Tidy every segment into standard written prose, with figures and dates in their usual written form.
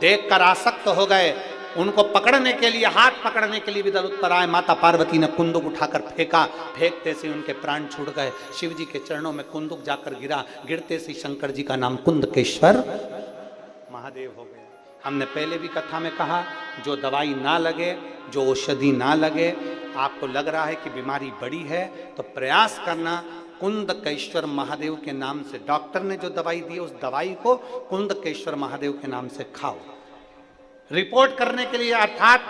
देखकर आसक्त हो गए। उनको पकड़ने के लिए, हाथ पकड़ने के लिए भी दल उत्तर आए। माता पार्वती ने कुंदुक उठाकर फेंका, फेंकते से उनके प्राण छूट गए। शिव जी के चरणों में कुंदुक जाकर गिरा, गिरते से शंकर जी का नाम कुंदकेश्वर महादेव हो गया। हमने पहले भी कथा में कहा, जो दवाई ना लगे, जो औषधि ना लगे, आपको लग रहा है कि बीमारी बड़ी है, तो प्रयास करना कुंदकेश्वर महादेव के नाम से, डॉक्टर ने जो दवाई दी उस दवाई को कुंदकेश्वर महादेव के नाम से खाओ। रिपोर्ट करने के लिए, अर्थात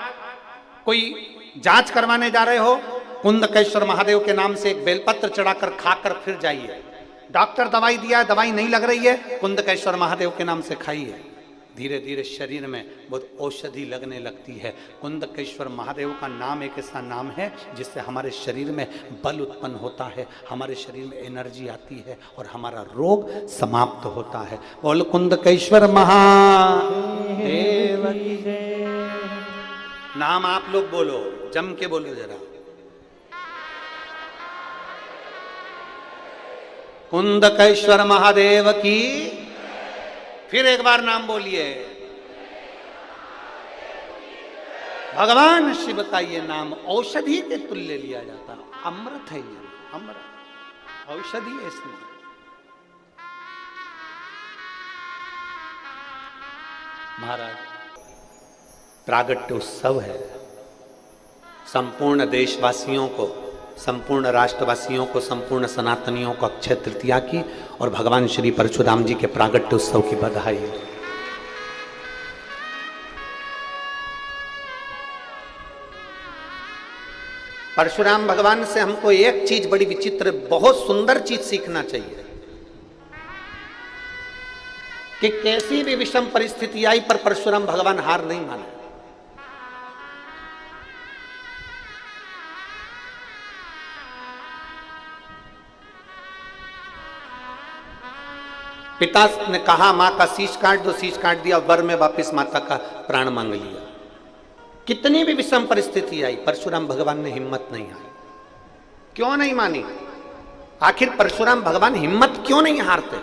कोई जांच करवाने जा रहे हो, कुंदकेश्वर महादेव के नाम से एक बेलपत्र चढ़ाकर खाकर फिर जाइए। डॉक्टर दवाई दिया, दवाई नहीं लग रही है, कुंदकेश्वर महादेव के नाम से खाइए। धीरे धीरे शरीर में बहुत औषधि लगने लगती है। कुंदकेश्वर महादेव का नाम एक ऐसा नाम है जिससे हमारे शरीर में बल उत्पन्न होता है, हमारे शरीर में एनर्जी आती है और हमारा रोग समाप्त होता है। बोल कुंदकेश्वर महादेव की जय। नाम आप लोग बोलो, जम के बोलो जरा। कुंदकेश्वर महादेव की। फिर एक बार नाम बोलिए। भगवान शिव का ये नाम औषधि के तुल्य लिया जाता है। अमृत है ये, अमृत औषधि है इसमें। महाराज, प्रागट्य उत्सव है। संपूर्ण देशवासियों को, संपूर्ण राष्ट्रवासियों को, संपूर्ण सनातनियों को अक्षय तृतीया की और भगवान श्री परशुराम जी के प्रागट्य उत्सव की बधाई। परशुराम भगवान से हमको एक चीज बड़ी विचित्र, बहुत सुंदर चीज सीखना चाहिए कि कैसी भी विषम परिस्थिति आई पर परशुराम भगवान हार नहीं माने। पिता ने कहा मां का शीश काट दो, शीश काट दिया, वर में वापस माता का प्राण मांग लिया। कितनी भी विषम परिस्थिति आई, परशुराम भगवान ने हिम्मत नहीं हारी। क्यों नहीं मानी? आखिर परशुराम भगवान हिम्मत क्यों नहीं हारते?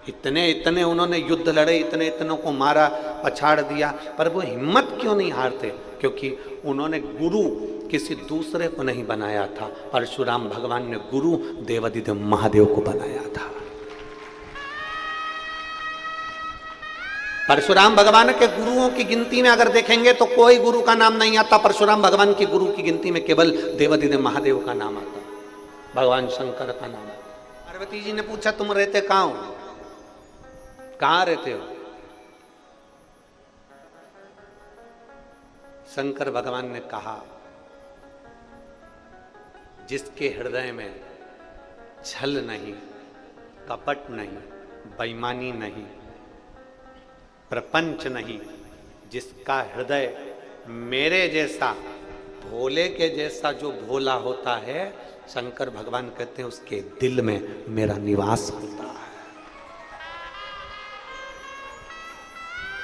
इतने इतने उन्होंने युद्ध लड़े, इतने इतनों को मारा, पछाड़ दिया, पर वो हिम्मत क्यों नहीं हारते? क्योंकि उन्होंने गुरु किसी दूसरे को नहीं बनाया था। परशुराम भगवान ने गुरु देवादिदेव महादेव को बनाया था। परशुराम भगवान के गुरुओं की गिनती में अगर देखेंगे तो कोई गुरु का नाम नहीं आता। परशुराम भगवान की गुरु की गिनती में केवल देवादिदेव महादेव का नाम आता, भगवान शंकर का नाम आता। पार्वती जी ने पूछा तुम रहते कहां हो? कहां रहते हो? शंकर भगवान ने कहा, जिसके हृदय में छल नहीं, कपट नहीं, बेईमानी नहीं, प्रपंच नहीं, जिसका हृदय मेरे जैसा, भोले के जैसा जो भोला होता है, शंकर भगवान कहते हैं उसके दिल में मेरा निवास होता है,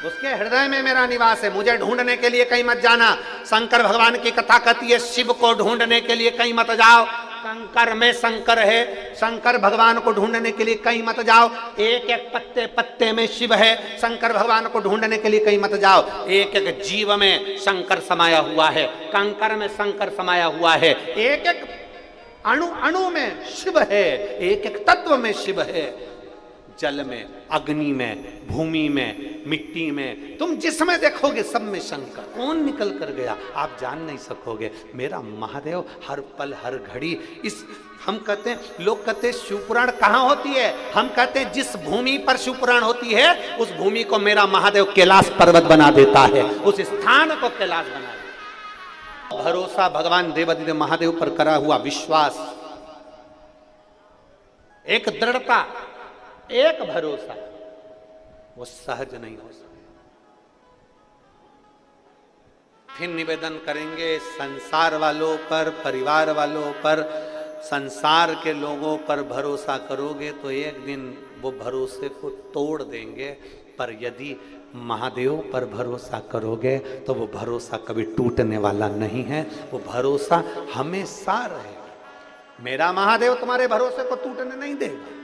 उसके हृदय में मेरा निवास है। मुझे ढूंढने के लिए कहीं मत जाना। शंकर भगवान की कथा कहती है शिव को ढूंढने के लिए कहीं मत जाओ, कंकर में शंकर है। शंकर भगवान को ढूंढने के लिए कहीं मत जाओ, एक एक पत्ते पत्ते में शिव है। शंकर भगवान को ढूंढने के लिए कहीं मत जाओ, एक एक जीव में शंकर समाया हुआ है, कंकर में शंकर समाया हुआ है, एक एक अणु अणु में शिव है, एक एक तत्व में शिव है। जल में, अग्नि में, भूमि में, मिट्टी में, तुम जिसमें देखोगे सब में शंकर। कौन निकल कर गया आप जान नहीं सकोगे। मेरा महादेव हर पल हर घड़ी इस, हम कहते हैं, लोग कहते हैं शिवपुराण कहाँ होती है? हम कहते हैं जिस भूमि पर शिवपुराण होती है उस भूमि को मेरा महादेव कैलाश पर्वत बना देता है, उस स्थान को कैलाश बना देता है। भरोसा भगवान देवादिदेव महादेव पर करा हुआ विश्वास, एक दृढ़ता, एक भरोसा, वो सहज नहीं हो सकता। फिर निवेदन करेंगे संसार वालों पर, परिवार वालों पर, संसार के लोगों पर भरोसा करोगे तो एक दिन वो भरोसे को तोड़ देंगे, पर यदि महादेव पर भरोसा करोगे तो वो भरोसा कभी टूटने वाला नहीं है, वो भरोसा हमेशा रहेगा। मेरा महादेव तुम्हारे भरोसे को टूटने नहीं देगा।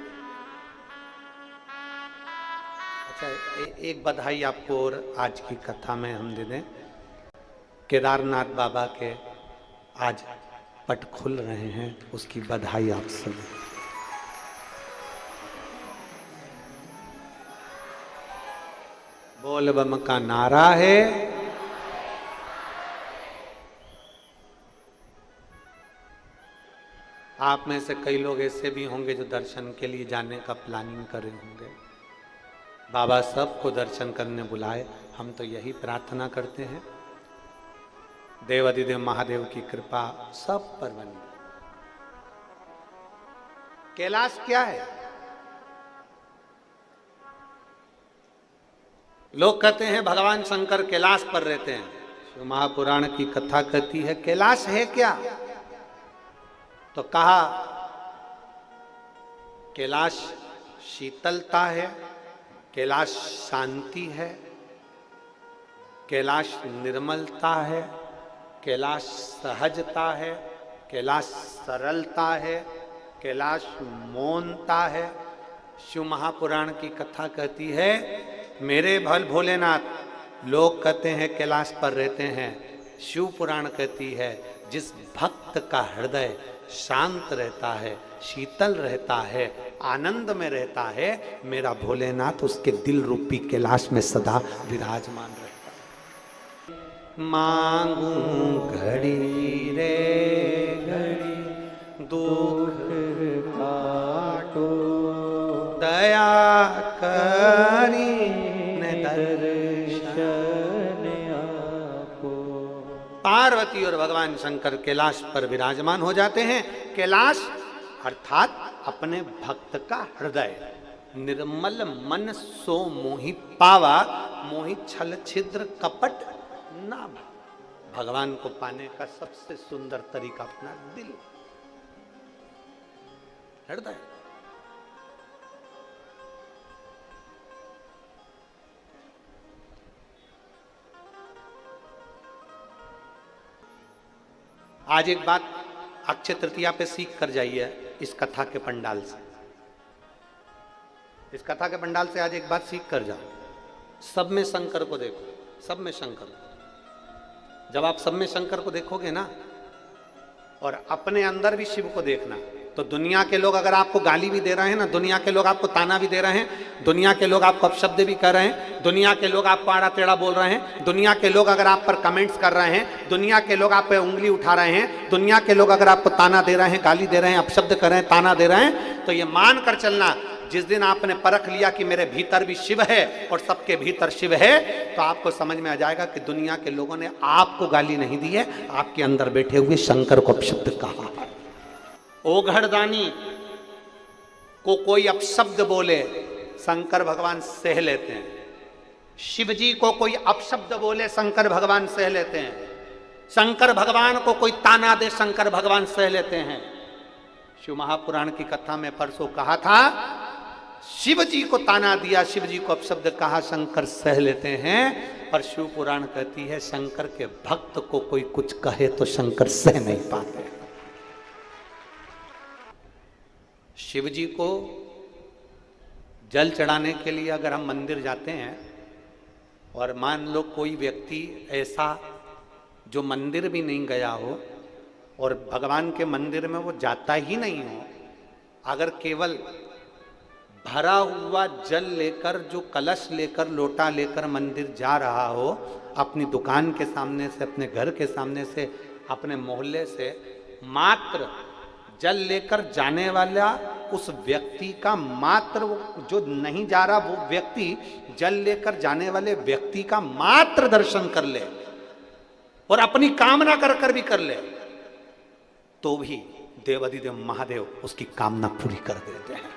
अच्छा, एक बधाई आपको और आज की कथा में हम दे दें। केदारनाथ बाबा के आज पट खुल रहे हैं, उसकी बधाई आप सभी। बोल बम का नारा है। आप में से कई लोग ऐसे भी होंगे जो दर्शन के लिए जाने का प्लानिंग कर रहे होंगे। बाबा सबको दर्शन करने बुलाए, हम तो यही प्रार्थना करते हैं। देव अधिदेव महादेव की कृपा सब पर बनी। कैलाश क्या है? लोग कहते हैं भगवान शंकर कैलाश पर रहते हैं। शिव महापुराण की कथा कहती है कैलाश है क्या? तो कहा कैलाश शीतलता है, कैलाश शांति है, कैलाश निर्मलता है, कैलाश सहजता है, कैलाश सरलता है, कैलाश मौनता है। शिव महापुराण की कथा कहती है मेरे भल भोलेनाथ लोग कहते हैं कैलाश पर रहते हैं। शिव पुराण कहती है जिस भक्त का हृदय शांत रहता है, शीतल रहता है, आनंद में रहता है, मेरा भोलेनाथ उसके दिल रूपी कैलाश में सदा विराजमान रहता है। मांगू घड़ी रे घड़ी दुख काटो, दया करी पार्वती और भगवान शंकर कैलाश पर विराजमान हो जाते हैं। कैलाश अर्थात अपने भक्त का हृदय। निर्मल मन सो मोहि पावा, मोहि छल छिद्र कपट ना। भगवान को पाने का सबसे सुंदर तरीका अपना दिल, हृदय। आज एक बात अक्षय तृतीया पे सीख कर जाइए इस कथा के पंडाल से। इस कथा के पंडाल से आज एक बात सीख कर जाओ। सब में शंकर को देखो, सब में शंकर। जब आप सब में शंकर को देखोगे ना और अपने अंदर भी शिव को देखना, तो दुनिया के लोग अगर आपको गाली भी दे रहे हैं ना, दुनिया के लोग आपको ताना भी दे रहे हैं, दुनिया के लोग आपको अपशब्द भी कर रहे हैं, दुनिया के लोग आपको आड़ा टेढ़ा बोल रहे हैं, दुनिया के लोग अगर आप पर कमेंट्स कर रहे हैं, दुनिया के लोग आप पे उंगली उठा रहे हैं, दुनिया के लोग अगर आपको ताना दे रहे हैं, गाली दे रहे हैं, अपशब्द कर रहे हैं, ताना दे रहे हैं, तो ये मान कर चलना जिस दिन आपने परख लिया कि मेरे भीतर भी शिव है और सबके भीतर शिव है, तो आपको समझ में आ जाएगा कि दुनिया के लोगों ने आपको गाली नहीं दी है, आपके अंदर बैठे हुए शंकर को अपशब्द कहा है। ओघड़दानी को कोई अपशब्द बोले शंकर भगवान सह लेते हैं। शिव जी को कोई अपशब्द बोले शंकर भगवान सह लेते हैं। शंकर भगवान को कोई ताना दे शंकर भगवान सह लेते हैं। शिव महापुराण की कथा में परसों कहा था शिव जी को ताना दिया, शिव जी को अपशब्द कहा, शंकर सह लेते हैं। और शिव पुराण कहती है शंकर के भक्त को कोई कुछ कहे तो शंकर सह नहीं पाते। शिव जी को जल चढ़ाने के लिए अगर हम मंदिर जाते हैं और मान लो कोई व्यक्ति ऐसा जो मंदिर भी नहीं गया हो और भगवान के मंदिर में वो जाता ही नहीं हो, अगर केवल भरा हुआ जल लेकर, जो कलश लेकर, लोटा लेकर मंदिर जा रहा हो, अपनी दुकान के सामने से, अपने घर के सामने से, अपने मोहल्ले से मात्र जल लेकर जाने वाला उस व्यक्ति का, मात्र वो जो नहीं जा रहा वो व्यक्ति जल लेकर जाने वाले व्यक्ति का मात्र दर्शन कर ले और अपनी कामना कर कर भी कर ले, तो भी देव अधिदेव महादेव उसकी कामना पूरी कर देते हैं।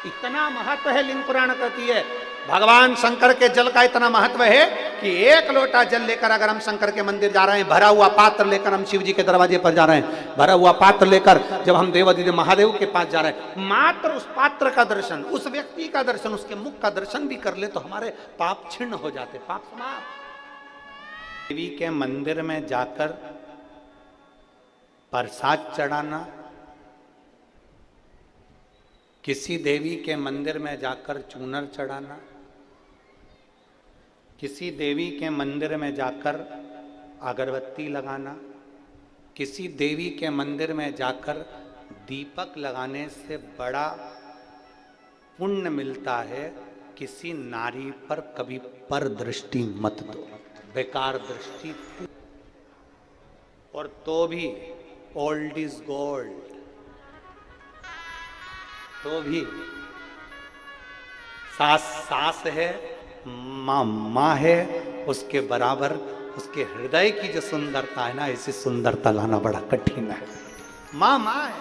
इतना महत्व है। लिंग पुराण कहती है भगवान शंकर के जल का इतना महत्व है कि एक लोटा जल लेकर अगर हम शंकर के मंदिर जा रहे हैं, भरा हुआ पात्र लेकर हम शिव जी के दरवाजे पर जा रहे हैं, भरा हुआ पात्र लेकर जब हम देवाधिदेव महादेव के पास जा रहे हैं, मात्र उस पात्र का दर्शन, उस व्यक्ति का दर्शन, उसके मुख का दर्शन भी कर ले तो हमारे पाप छिन्न हो जाते, पाप समाप्त। देवी के मंदिर में जाकर प्रसाद चढ़ाना, किसी देवी के मंदिर में जाकर चूनर चढ़ाना, किसी देवी के मंदिर में जाकर अगरबत्ती लगाना, किसी देवी के मंदिर में जाकर दीपक लगाने से बड़ा पुण्य मिलता है किसी नारी पर कभी पर दृष्टि मत दो, बेकार दृष्टि। और तो भी ओल्ड इज गोल्ड, तो भी सास सास है, माँ माँ है, उसके बराबर उसके हृदय की जो सुंदरता है ना, ऐसी सुंदरता लाना बड़ा कठिन है। माँ माँ है,